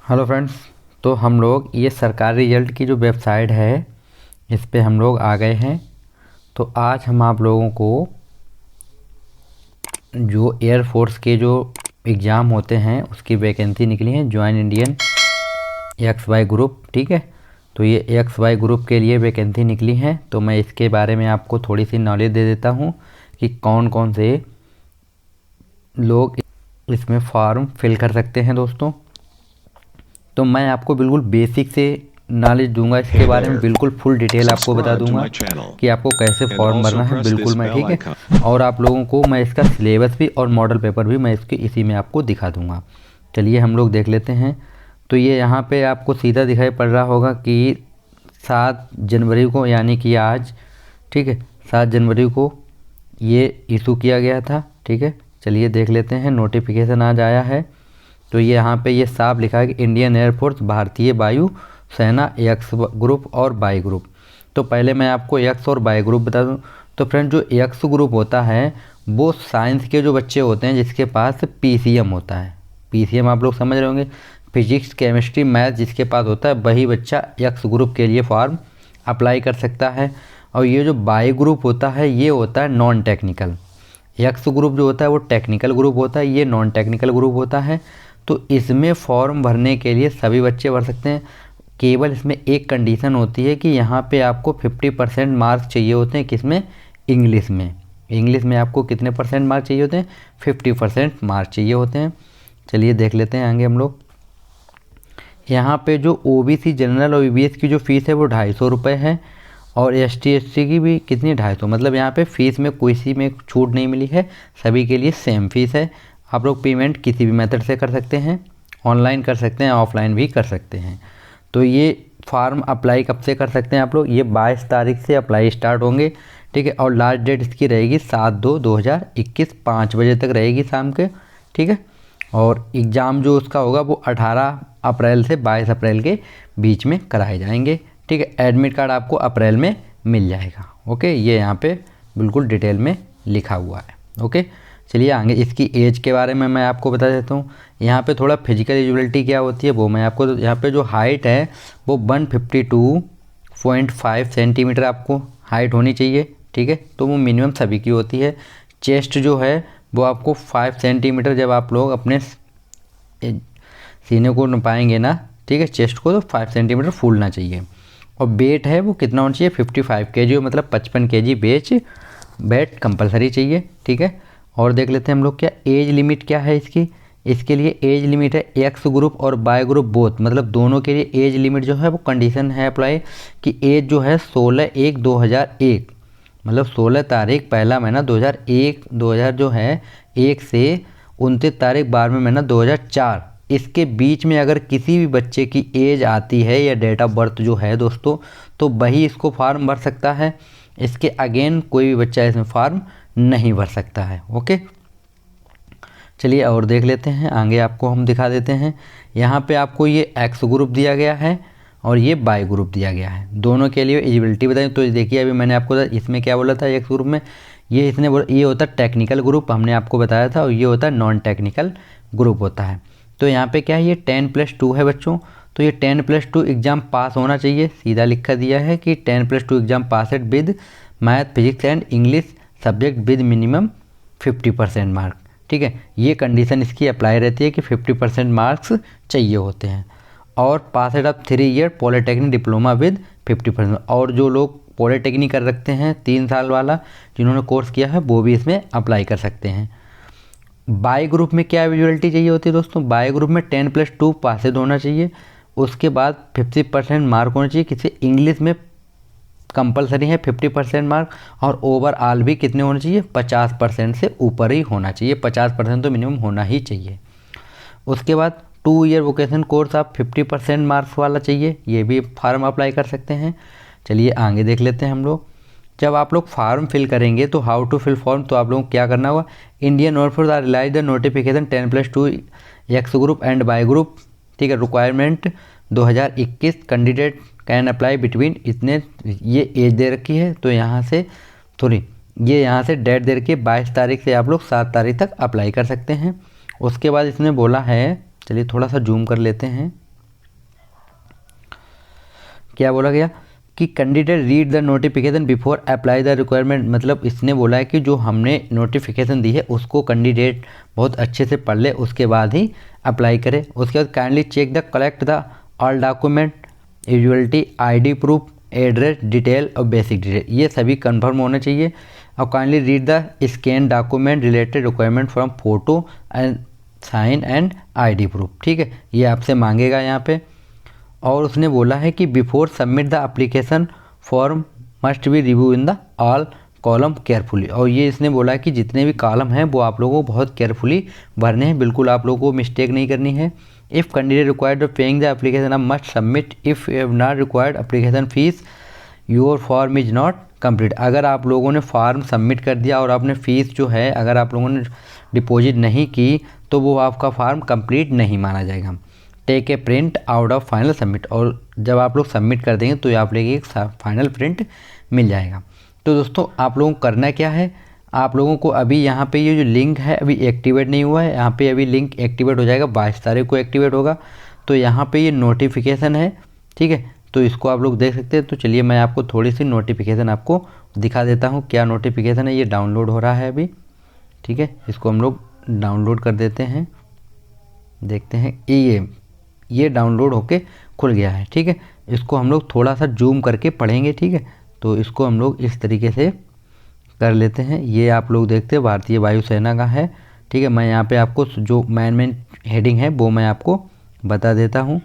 Hello friends. तो हम लोग ये सरकारी रिजल्ट की जो वेबसाइट है इस पे हम लोग आ गए हैं। तो आज हम आप लोगों को जो एयरफोर्स के जो एग्ज़ाम होते हैं उसकी वैकेंसी निकली है, ज्वाइन इंडियन XY ग्रुप। ठीक है, तो ये XY ग्रुप के लिए वैकेंसी निकली है। तो मैं इसके बारे में आपको थोड़ी सी नॉलेज दे देता हूँ कि कौन कौन से लोग इसमें फॉर्म फिल कर सकते हैं दोस्तों। तो मैं आपको बिल्कुल बेसिक से नॉलेज दूंगा इसके बारे में, बिल्कुल फुल डिटेल आपको बता दूंगा कि आपको कैसे फॉर्म भरना है, बिल्कुल मैं। ठीक है, और आप लोगों को मैं इसका सिलेबस भी और मॉडल पेपर भी मैं इसके इसी में आपको दिखा दूंगा। चलिए हम लोग देख लेते हैं। तो ये यहाँ पे आपको सीधा दिखाई पड़ रहा होगा कि 7 जनवरी को, यानी कि आज, ठीक है, 7 जनवरी को ये इशू किया गया था। ठीक है, चलिए देख लेते हैं। नोटिफिकेशन आज आया है। तो ये यहाँ पे ये साफ लिखा है कि इंडियन एयरफोर्स, भारतीय वायु सेना, एक्स ग्रुप और वाई ग्रुप। तो पहले मैं आपको एक्स और वाई ग्रुप बता दूं। तो फ्रेंड, जो एक्स ग्रुप होता है वो साइंस के जो बच्चे होते हैं जिसके पास PCM होता है। PCM आप लोग समझ रहे होंगे, फिजिक्स केमिस्ट्री मैथ जिसके पास होता है वही बच्चा एक्स ग्रुप के लिए फॉर्म अप्लाई कर सकता है। और ये जो वाई ग्रुप होता है ये होता है नॉन टेक्निकल। एक्स ग्रुप जो होता है वो टेक्निकल ग्रुप होता है, ये नॉन टेक्निकल ग्रुप होता है। तो इसमें फॉर्म भरने के लिए सभी बच्चे भर सकते हैं। केवल इसमें एक कंडीशन होती है कि यहाँ पे आपको 50% मार्क्स चाहिए होते हैं। किसमें? इंग्लिश में। इंग्लिश में आपको कितने परसेंट मार्क्स चाहिए होते हैं? 50% मार्क्स चाहिए होते हैं। चलिए देख लेते हैं आगे हम लोग। यहाँ पे जो OBC जनरल और EBS की जो फ़ीस है वो 250 रुपये है। और ST SC की भी कितनी? 250। मतलब यहाँ पे फ़ीस में कोई सी में छूट नहीं मिली है, सभी के लिए सेम फ़ीस है। आप लोग पेमेंट किसी भी मेथड से कर सकते हैं, ऑनलाइन कर सकते हैं, ऑफलाइन भी कर सकते हैं। तो ये फॉर्म अप्लाई कब से कर सकते हैं आप लोग? ये 22 तारीख से अप्लाई स्टार्ट होंगे। ठीक है, और लास्ट डेट इसकी रहेगी 7/2/2021 5 बजे तक रहेगी शाम के। ठीक है, और एग्ज़ाम जो उसका होगा वो 18 अप्रैल से 22 अप्रैल के बीच में कराए जाएंगे। ठीक है, एडमिट कार्ड आपको अप्रैल में मिल जाएगा। ओके, ये यहाँ पे बिल्कुल डिटेल में लिखा हुआ है। ओके, चलिए आगे इसकी एज के बारे में मैं आपको बता देता हूँ। यहाँ पे थोड़ा फिजिकल एलिजिबिलिटी क्या होती है वो मैं आपको, यहाँ पे जो हाइट है वो 152.5 सेंटीमीटर आपको हाइट होनी चाहिए। ठीक है, तो वो मिनिमम सभी की होती है। चेस्ट जो है वो आपको 5 सेंटीमीटर, जब आप लोग अपने सीने को नपाएंगे ना, ठीक है, चेस्ट को, तो 5 सेंटीमीटर फूलना चाहिए। और वेट है वो कितना होना चाहिए? 55 kg, मतलब 55 kg वेट कंपलसरी चाहिए। ठीक है, और देख लेते हैं हम लोग क्या एज लिमिट क्या है इसकी। इसके लिए एज लिमिट है एक्स ग्रुप और वाई ग्रुप बोथ, मतलब दोनों के लिए एज लिमिट जो है वो कंडीशन है अप्लाई कि एज जो है 16/1/2001, मतलब 16 तारीख पहला महीना 2001 जो है 1 से 29 तारीख 12वें महीना 2004, इसके बीच में अगर किसी भी बच्चे की एज आती है या डेट ऑफ बर्थ जो है दोस्तों, तो वही इसको फॉर्म भर सकता है। इसके अगेन कोई भी बच्चा इसमें फॉर्म नहीं भर सकता है। ओके, चलिए और देख लेते हैं आगे, आपको हम दिखा देते हैं। यहाँ पे आपको ये एक्स ग्रुप दिया गया है और ये वाई ग्रुप दिया गया है, दोनों के लिए एलिजिबिलिटी बताई। तो देखिए अभी मैंने आपको इसमें क्या बोला था, एक्स ग्रुप में ये इसने ये होता है टेक्निकल ग्रुप, हमने आपको बताया था, और ये होता है नॉन टेक्निकल ग्रुप होता है। तो यहाँ पे क्या है, ये 10+2 है बच्चों। तो ये 10+2 एग्ज़ाम पास होना चाहिए, सीधा लिखा दिया है कि 10+2 exam pass at with math physics and English subject with minimum 50% mark. ठीक है, ये कंडीशन इसकी अप्लाई रहती है कि 50% मार्क्स चाहिए होते हैं। और pass at of 3 year polytechnic diploma with 50%। और जो लोग पॉलीटेक्निक कर रखते हैं 3 साल वाला, जिन्होंने कोर्स किया है, वो भी इसमें अप्लाई कर सकते हैं। बाई ग्रुप में क्या एलिजिबिलिटी चाहिए होती है दोस्तों? बाई ग्रुप में 10+2 पासेड होना चाहिए, उसके बाद 50% मार्क होना चाहिए। किसी इंग्लिश में कंपलसरी है 50% मार्क, और ओवरऑल भी कितने होने चाहिए? 50% से ऊपर ही होना चाहिए, 50% तो मिनिमम होना ही चाहिए। उसके बाद 2 ईयर वोकेशन कोर्स आप 50% मार्क्स वाला चाहिए, ये भी फॉर्म अप्लाई कर सकते हैं। चलिए आगे देख लेते हैं हम लोग। जब आप लोग फॉर्म फिल करेंगे तो हाउ टू फिल फॉर्म, तो आप लोगों को क्या करना होगा, Indian air force are release the notification 10+2 X group and Y group. ठीक है, requirement 2021 candidate can apply between इतने, ये एज दे रखी है, तो यहाँ से ये यहाँ से डेट दे रखी है 22 तारीख से आप लोग 7 तारीख तक अप्लाई कर सकते हैं। उसके बाद इसने बोला है, चलिए थोड़ा सा जूम कर लेते हैं। क्या बोला गया कि candidate read the notification before apply the requirement, मतलब इसने बोला है कि जो हमने नोटिफिकेशन दी है उसको कैंडिडेट बहुत अच्छे से पढ़ ले, उसके बाद ही अप्लाई करे। उसके बाद kindly check the collect the all document, eligibility, ID proof, address detail और बेसिक डिटेल, ये सभी कंफर्म होने चाहिए। और kindly read the scan document related requirement from photo and sign and ID proof, ठीक है, ये आपसे मांगेगा यहाँ पे। और उसने बोला है कि before submit the application form must be review in the all column carefully, और ये इसने बोला है कि जितने भी कॉलम हैं वो आप लोगों को बहुत केयरफुली भरने हैं, बिल्कुल आप लोगों को मिस्टेक नहीं करनी है। If candidate required paying the application आप must submit, if you have not required application fees your form is not complete, अगर आप लोगों ने फॉर्म सबमिट कर दिया और आपने फ़ीस जो है अगर आप लोगों ने डिपॉजिट नहीं की तो वो आपका फॉर्म कंप्लीट नहीं माना जाएगा। Take a print out of final submit, और जब आप लोग सबमिट कर देंगे तो आप लोग एक फाइनल प्रिंट मिल जाएगा। तो दोस्तों आप लोगों को करना क्या है, आप लोगों को अभी यहाँ पे ये जो लिंक है अभी एक्टिवेट नहीं हुआ है, यहाँ पे अभी लिंक एक्टिवेट हो जाएगा, 22 तारीख को एक्टिवेट होगा। तो यहाँ पे ये नोटिफिकेशन है, ठीक है, तो इसको आप लोग देख सकते हैं। तो चलिए मैं आपको थोड़ी सी नोटिफिकेशन आपको दिखा देता हूँ, क्या नोटिफिकेशन है। ये डाउनलोड हो रहा है अभी, ठीक है, इसको हम लोग डाउनलोड कर देते हैं, देखते हैं ये डाउनलोड होके खुल गया है, ठीक है। इसको हम लोग थोड़ा सा जूम करके पढ़ेंगे, ठीक है, तो इसको हम लोग इस तरीके से कर लेते हैं। ये आप लोग देखते हैं भारतीय वायुसेना का है, ठीक है। मैं यहाँ पे आपको जो मेन हेडिंग है वो मैं आपको बता देता हूँ।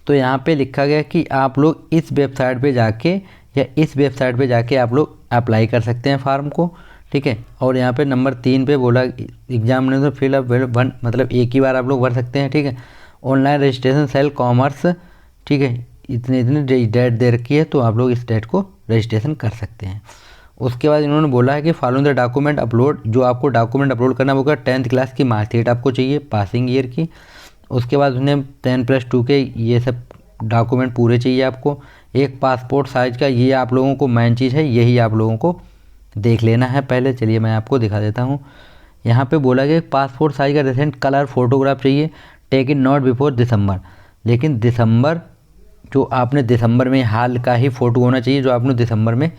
तो यहाँ पे लिखा गया कि आप लोग इस वेबसाइट पे जाके या इस वेबसाइट पे जाके आप लोग अप्लाई कर सकते हैं फॉर्म को, ठीक है। और यहाँ पे नंबर 3 पे बोला एग्जामिनेशन फिल अप वन, मतलब एक ही बार आप लोग भर सकते हैं, ठीक है। ऑनलाइन रजिस्ट्रेशन सेल कॉमर्स, ठीक है, इतने डेट दे रखी है, तो आप लोग इस डेट को रजिस्ट्रेशन कर सकते हैं। उसके बाद इन्होंने बोला है कि फॉलोइंग द डॉक्यूमेंट अपलोड, जो आपको डॉक्यूमेंट अपलोड करना होगा 10th क्लास की मार्कशीट आपको चाहिए पासिंग ईयर की। उसके बाद उन्हें 10+2 के ये सब डॉक्यूमेंट पूरे चाहिए आपको। एक पासपोर्ट साइज़ का, ये आप लोगों को मेन चीज़ है, यही आप लोगों को देख लेना है पहले। चलिए मैं आपको दिखा देता हूँ। यहाँ पे बोला गया पासपोर्ट साइज़ का रिसेंट कलर फोटोग्राफ चाहिए, take in not before December, लेकिन दिसंबर जो आपने दिसंबर में हाल का ही फ़ोटो होना चाहिए जो आपने दिसंबर में,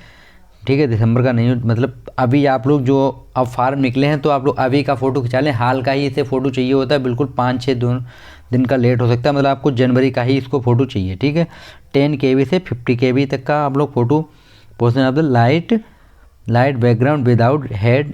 ठीक है, दिसंबर का नहीं, मतलब अभी आप लोग जो अब फार्म निकले हैं तो आप लोग अभी का फ़ोटो खिंचा लें, हाल का ही इसे फ़ोटो चाहिए होता है, बिल्कुल 5-6 दिन का लेट हो सकता है, मतलब आपको जनवरी का ही इसको फ़ोटो चाहिए, ठीक है। 10 KB से 50 KB तक का आप लोग photo portion of the light background without head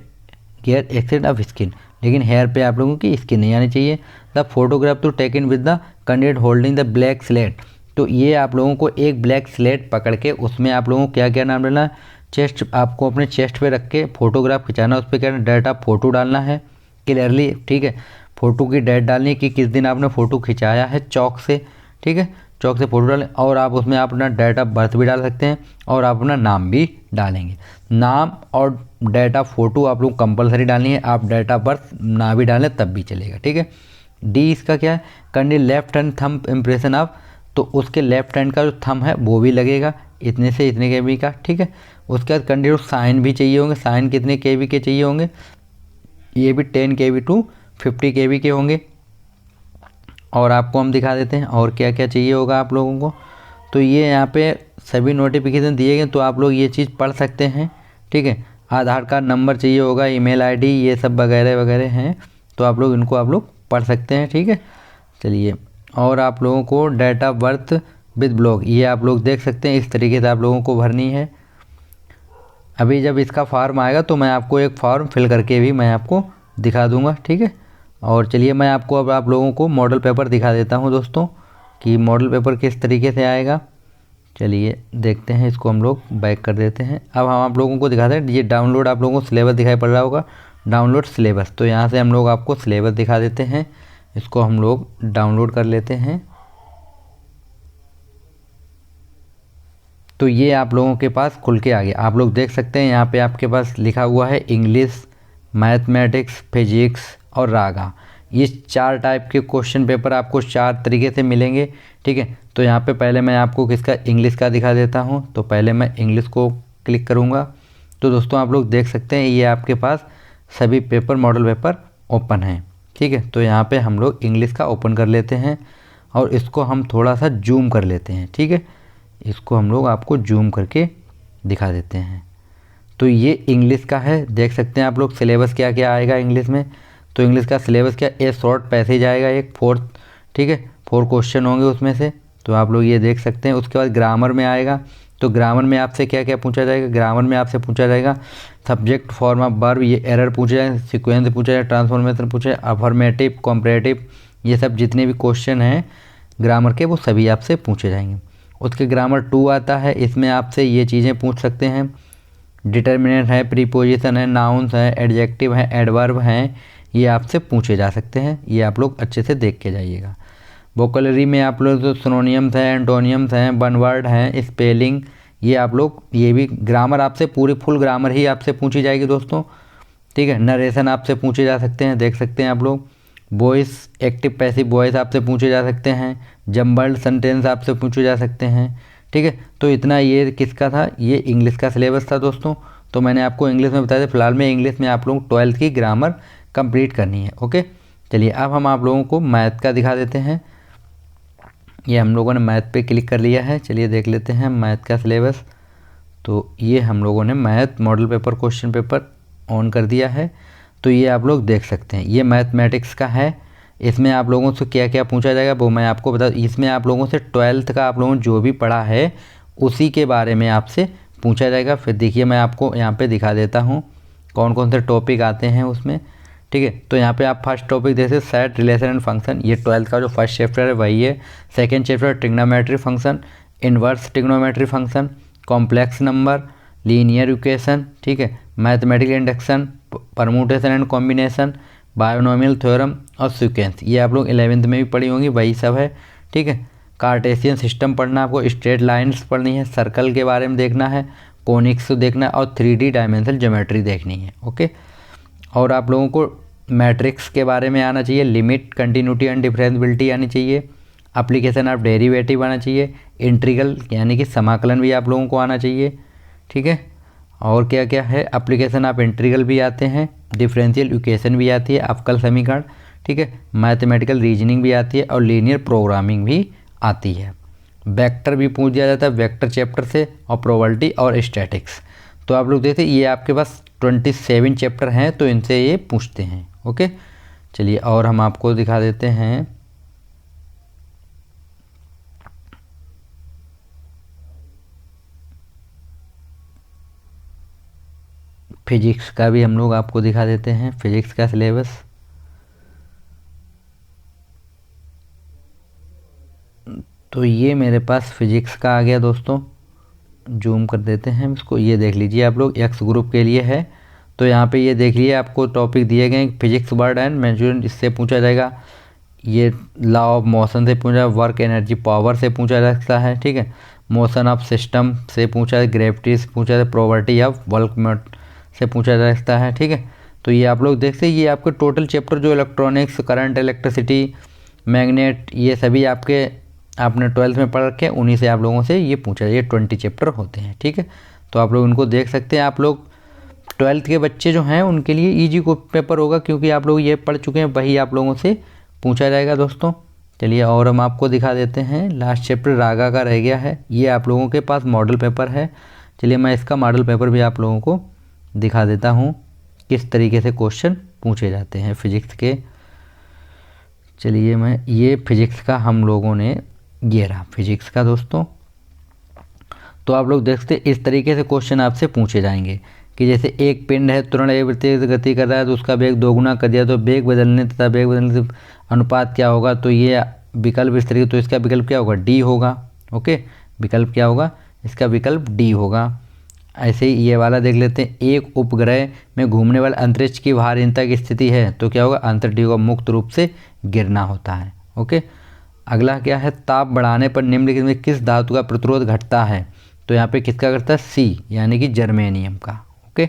gear accent of skin, लेकिन हेयर पे आप लोगों की स्किन नहीं आनी चाहिए। The photograph to taken with the candidate holding the black slate, तो ये आप लोगों को एक ब्लैक स्लेट पकड़ के उसमें आप लोगों को क्या क्या नाम डालना है, चेस्ट, आपको अपने चेस्ट पे रख के फोटोग्राफ खिंचाना, उस पर क्या डेट ऑफ फोटो डालना है क्लियरली, ठीक है। फ़ोटो की डेट डालनी है कि किस दिन आपने फ़ोटो खिंचाया है चौक से, ठीक है, चौक से फ़ोटो डालें। और आप उसमें अपना डेट ऑफ बर्थ भी डाल सकते हैं और आप अपना नाम भी डालेंगे। नाम और डेट ऑफ फ़ोटो आप लोग कंपलसरी डालनी है, आप डेट ऑफ बर्थ ना भी डालें तब भी चलेगा, ठीक है। डी इसका क्या है, करनी left hand thumb impression of, तो उसके लेफ्ट हैंड का जो थंब है वो भी लगेगा इतने से इतने KB का, ठीक है। उसके बाद कैंडिडेट साइन भी चाहिए होंगे, साइन कितने KB के चाहिए होंगे, ये भी 10 KB to 50 KB के होंगे। और आपको हम दिखा देते हैं और क्या क्या चाहिए होगा आप लोगों को। तो ये यहाँ पे सभी नोटिफिकेशन दिए गए, तो आप लोग ये चीज़ पढ़ सकते हैं, ठीक है। आधार कार्ड नंबर चाहिए होगा, email ID, ये सब वगैरह वगैरह हैं, तो आप लोग इनको आप लोग पढ़ सकते हैं, ठीक है। चलिए, और आप लोगों को date of birth with block, ये आप लोग देख सकते हैं, इस तरीके से आप लोगों को भरनी है। अभी जब इसका फॉर्म आएगा तो मैं आपको एक फॉर्म फिल करके भी मैं आपको दिखा दूंगा, ठीक है। और चलिए मैं आपको अब आप लोगों को मॉडल पेपर दिखा देता हूं दोस्तों कि मॉडल पेपर किस तरीके से आएगा। चलिए देखते हैं, इसको हम लोग बैक कर देते हैं। अब हम आप लोगों को दिखाते हैं, ये डाउनलोड आप लोगों को सिलेबस दिखाई पड़ रहा होगा, डाउनलोड सिलेबस, तो यहाँ से हम लोग आपको सिलेबस दिखा देते हैं, इसको हम लोग डाउनलोड कर लेते हैं। तो ये आप लोगों के पास खुल के आ गया, आप लोग देख सकते हैं यहाँ पे आपके पास लिखा हुआ है इंग्लिश, मैथमेटिक्स, फिजिक्स और रागा। ये 4 टाइप के क्वेश्चन पेपर आपको 4 तरीके से मिलेंगे, ठीक है। तो यहाँ पे पहले मैं आपको किसका, इंग्लिश का दिखा देता हूँ। तो पहले मैं इंग्लिश को क्लिक करूँगा। तो दोस्तों आप लोग देख सकते हैं ये आपके पास सभी पेपर, मॉडल पेपर ओपन हैं, ठीक है। तो यहाँ पे हम लोग इंग्लिश का ओपन कर लेते हैं और इसको हम थोड़ा सा जूम कर लेते हैं, ठीक है। इसको हम लोग आपको जूम करके दिखा देते हैं। तो ये इंग्लिश का है, देख सकते हैं आप लोग सिलेबस क्या क्या आएगा इंग्लिश में। तो इंग्लिश का सिलेबस क्या, ए शॉर्ट पैसेज आएगा एक 4, ठीक है, 4 क्वेश्चन होंगे उसमें से, तो आप लोग ये देख सकते हैं। उसके बाद ग्रामर में आएगा, तो ग्रामर में आपसे क्या क्या पूछा जाएगा, ग्रामर में आपसे पूछा जाएगा सब्जेक्ट, फॉर्म ऑफ वर्ब, ये एरर पूछा जाएगा, सिक्वेंस पूछा जाएगा, ट्रांसफॉर्मेशन पूछा जाएगा, अफर्मेटिव, कॉम्परेटिव, ये सब जितने भी क्वेश्चन हैं ग्रामर के वो सभी आपसे पूछे जाएंगे। उसके ग्रामर 2 आता है, इसमें आपसे ये चीज़ें पूछ सकते हैं, डिटर्मिनेंट है, प्रीपोजिशन है, नाउन्स है, एडजेक्टिव है, एडवर्ब हैं, ये आपसे पूछे जा सकते हैं। ये आप लोग अच्छे से देख के जाइएगा। वोकैबुलरी में आप लोग तो सिनोनियम्स हैं, एंटोनियम्स हैं, वन वर्ड हैं, स्पेलिंग, ये आप लोग, ये भी ग्रामर आपसे पूरी फुल ग्रामर ही आपसे पूछी जाएगी दोस्तों, ठीक है। नरेशन आपसे पूछे जा सकते हैं, देख सकते हैं आप लोग। वॉइस, एक्टिव पैसिव वॉइस आपसे पूछे जा सकते हैं, जम्बल्ड सेंटेंस आपसे पूछे जा सकते हैं, ठीक है। तो इतना ये किसका था, ये इंग्लिश का सिलेबस था दोस्तों। तो मैंने आपको इंग्लिश में बताया था, फिलहाल में इंग्लिश में आप लोग 12th की ग्रामर कंप्लीट करनी है, ओके। चलिए अब हम आप लोगों को मैथ का दिखा देते हैं। ये हम लोगों ने मैथ पे क्लिक कर लिया है, चलिए देख लेते हैं मैथ का सिलेबस। तो ये हम लोगों ने math model paper question paper on कर दिया है। तो ये आप लोग देख सकते हैं, ये मैथमेटिक्स का है। इसमें आप लोगों से क्या क्या पूछा जाएगा वो मैं आपको बता, इसमें आप लोगों से 12th का आप लोगों ने जो भी पढ़ा है उसी के बारे में आपसे पूछा जाएगा। फिर देखिए मैं आपको यहाँ पे दिखा देता हूँ कौन कौन से टॉपिक आते हैं उसमें, ठीक है। तो यहाँ पे आप फर्स्ट टॉपिक जैसे सेट, रिलेशन एंड फंक्शन, ये 12th का जो फर्स्ट चैप्टर है वही है। Second chapter trigonometry function, inverse trigonometry function, complex number, linear equation, ठीक है, mathematical induction, permutation and combination, binomial theorem और सीक्वेंस, ये आप लोग 11th में भी पढ़ी होंगी, वही सब है, ठीक है। कार्टेशियन सिस्टम पढ़ना आपको, स्ट्रेट लाइन्स पढ़नी है, सर्कल के बारे में देखना है, कोनिक्स देखना है और 3D डायमेंशनल ज्योमेट्री देखनी है, ओके। और आप लोगों को मैट्रिक्स के बारे में आना चाहिए, लिमिट, कंटिन्यूटी एंड डिफरेंशियबिलिटी आनी चाहिए, एप्लीकेशन ऑफ डेरिवेटिव आना चाहिए, इंटीग्रल यानी कि समाकलन भी आप लोगों को आना चाहिए, ठीक है। और क्या क्या है, एप्लीकेशन ऑफ इंटीग्रल भी आते हैं, डिफरेंशियल इक्वेशन भी आती है, अवकल समीकरण, ठीक है, मैथमेटिकल रीजनिंग भी आती है और लीनियर प्रोग्रामिंग भी आती है। वेक्टर भी पूछ दिया जाता है वेक्टर चैप्टर से, और प्रोबेबिलिटी और स्टैटिक्स। तो आप लोग देखते ये आपके पास 27 चैप्टर हैं, तो इनसे ये पूछते हैं, ओके। चलिए और हम आपको दिखा देते हैं फिजिक्स का भी, हम लोग आपको दिखा देते हैं फिजिक्स का सिलेबस। तो ये मेरे पास फिजिक्स का आ गया दोस्तों, जूम कर देते हैं इसको, ये देख लीजिए आप लोग, एक्स ग्रुप के लिए है। तो यहाँ पे ये देख लीजिए आपको टॉपिक दिए गए, फिजिक्स वर्ड एंड मेजरमेंट, इससे पूछा जाएगा। ये लॉ ऑफ मोशन से पूछा, वर्क एनर्जी पावर से पूछा जा सकता है, ठीक है। मोशन ऑफ सिस्टम से पूछा है, ग्रेविटी से पूछा है, प्रोपर्टी ऑफ बल्क से पूछा जा सकता है, ठीक है। तो ये आप लोग देखते हैं, ये आपके टोटल चैप्टर जो इलेक्ट्रॉनिक्स, करंट, इलेक्ट्रिसिटी, मैग्नेट, ये सभी आपके आपने 12th में पढ़ रखे, उन्हीं से आप लोगों से ये पूछा, ये 20 चैप्टर होते हैं, ठीक है। तो आप लोग उनको देख सकते हैं। आप लोग 12th के बच्चे जो हैं उनके लिए ईजी को पेपर होगा, क्योंकि आप लोग ये पढ़ चुके हैं, वही आप लोगों से पूछा जाएगा दोस्तों। चलिए और हम आपको दिखा देते हैं, लास्ट चैप्टर रागा का रह गया है, ये आप लोगों के पास मॉडल पेपर है। चलिए मैं इसका मॉडल पेपर भी आप लोगों को दिखा देता हूँ किस तरीके से क्वेश्चन पूछे जाते हैं फिजिक्स के। चलिए मैं ये फिजिक्स का हम लोगों ने, ये रहा फिजिक्स का दोस्तों। तो आप लोग देखते इस तरीके से क्वेश्चन आपसे पूछे जाएंगे कि जैसे एक पिंड है, तुरंत एक वृत्तीय गति कर रहा है, तो उसका वेग 2 गुना कर दिया, तो वेग बदलने तथा वेग बदलने से अनुपात क्या होगा। तो ये विकल्प इस तरीके, तो इसका विकल्प क्या होगा, डी होगा, ओके। विकल्प क्या होगा, इसका विकल्प डी होगा। ऐसे ही ये वाला देख लेते हैं, एक उपग्रह में घूमने वाले अंतरिक्ष की भारीनता की स्थिति है, तो क्या होगा, अंतरिक्ष को मुक्त रूप से गिरना होता है, ओके। अगला क्या है, ताप बढ़ाने पर निम्नलिखित में किस धातु का प्रतिरोध घटता है। तो यहाँ पे किसका घटता है, सी यानी कि जर्मेनियम का, ओके।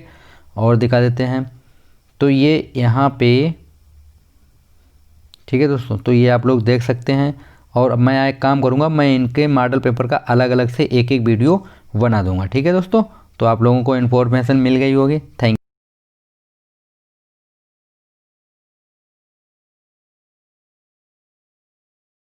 और दिखा देते हैं, तो ये यहाँ पे, ठीक है दोस्तों। तो ये आप लोग देख सकते हैं। और मैं एक काम करूँगा, मैं इनके मॉडल पेपर का अलग अलग से एक एक वीडियो बना दूंगा, ठीक है दोस्तों। तो आप लोगों को इन्फॉर्मेशन मिल गई होगी। थैंक